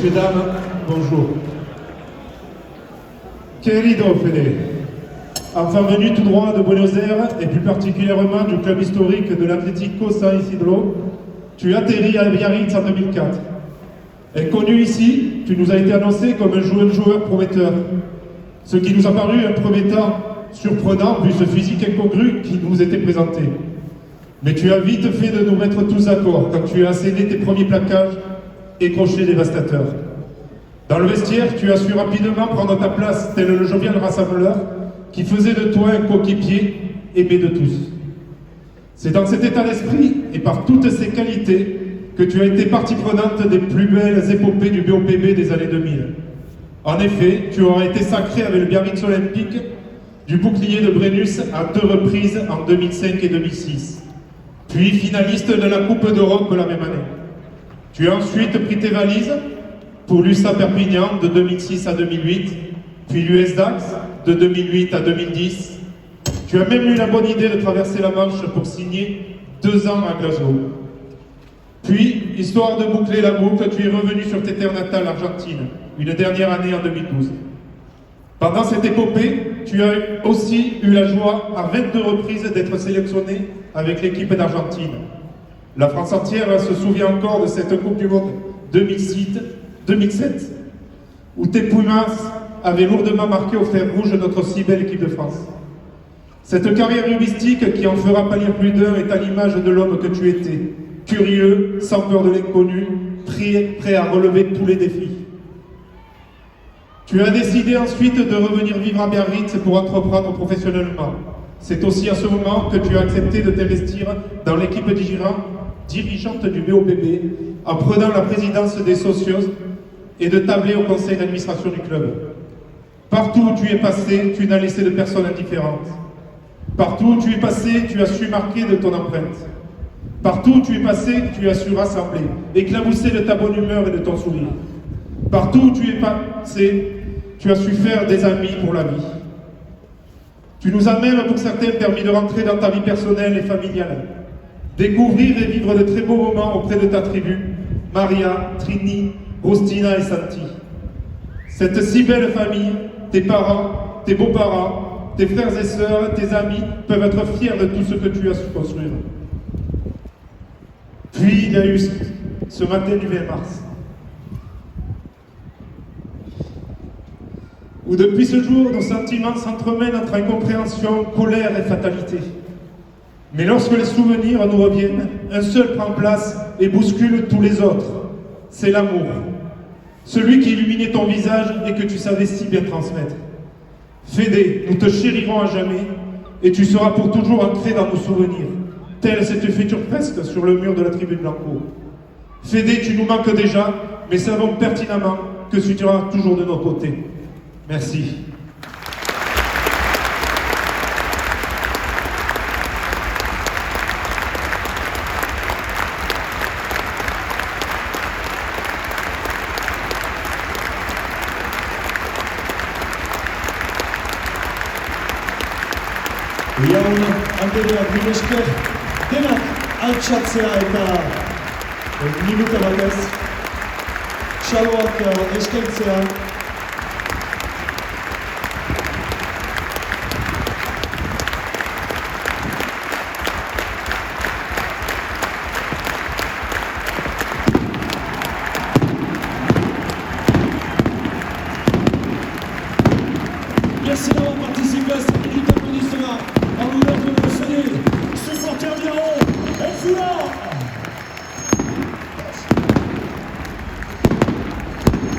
messieurs, dames, bonjour. Querido Fede, enfin venu tout droit de Buenos Aires et plus particulièrement du club historique de l'Atlético San Isidro, tu atterris à Biarritz en 2004. Inconnu ici, tu nous as été annoncé comme un joueur prometteur. Ce qui nous a paru un premier temps surprenant vu ce physique incongru qui nous était présenté. Mais tu as vite fait de nous mettre tous d'accord quand tu as asséné tes premiers plaquages et crochets dévastateurs. Dans le vestiaire, tu as su rapidement prendre ta place tel le jovial rassembleur qui faisait de toi un coéquipier aimé de tous. C'est dans cet état d'esprit et par toutes ces qualités que tu as été partie prenante des plus belles épopées du BOPB des années 2000. En effet, tu auras été sacré avec le Biarritz Olympique du bouclier de Brennus à 2 reprises en 2005 et 2006, puis finaliste de la Coupe d'Europe la même année. Tu as ensuite pris tes valises pour l'USA Perpignan de 2006 à 2008, puis l'US Dax de 2008 à 2010. Tu as même eu la bonne idée de traverser la Manche pour signer 2 ans à Glasgow. Puis, histoire de boucler la boucle, tu es revenu sur tes terres natales argentines, une dernière année en 2012. Pendant cette épopée, tu as aussi eu la joie à 22 reprises d'être sélectionné avec l'équipe d'Argentine. La France entière se souvient encore de cette Coupe du Monde 2007, où tes Pumas avaient lourdement marqué au fer rouge notre si belle équipe de France. Cette carrière rugbyistique qui en fera pâlir plus d'un est à l'image de l'homme que tu étais, curieux, sans peur de l'inconnu, prêt à relever tous les défis. Tu as décidé ensuite de revenir vivre à Biarritz pour entreprendre professionnellement. C'est aussi à ce moment que tu as accepté de t'investir dans l'équipe dirigeante du BOPB en prenant la présidence des socios et de tabler au conseil d'administration du club. Partout où tu es passé, tu n'as laissé de personne indifférente. Partout où tu es passé, tu as su marquer de ton empreinte. Partout où tu es passé, tu as su rassembler, éclabousser de ta bonne humeur et de ton sourire. Partout où tu es passé, tu as su faire des amis pour la vie. Tu nous as même, pour certains, permis de rentrer dans ta vie personnelle et familiale, découvrir et vivre de très beaux moments auprès de ta tribu, Maria, Trini, Rostina et Santi. Cette si belle famille, tes parents, tes beaux-parents, tes frères et sœurs, tes amis peuvent être fiers de tout ce que tu as su construire. Puis il y a eu ce matin du 20 mars, où depuis ce jour, nos sentiments s'entremêlent entre incompréhension, colère et fatalité. Mais lorsque les souvenirs nous reviennent, un seul prend place et bouscule tous les autres. C'est l'amour. Celui qui illuminait ton visage et que tu savais si bien transmettre. Fédé, nous te chérirons à jamais et tu seras pour toujours ancré dans nos souvenirs, telle cette future fresque sur le mur de la tribune Blanco. Fédé, tu nous manques déjà, mais savons pertinemment que tu seras toujours de nos côtés. Merci. Jaun Andreak mila esker denak altxatzea eta minuta batez xaloak eskaintzea. Merci d'avoir participé à cette minute d'applaudissement. En l'honneur de nos supporters Biarro, on fout là.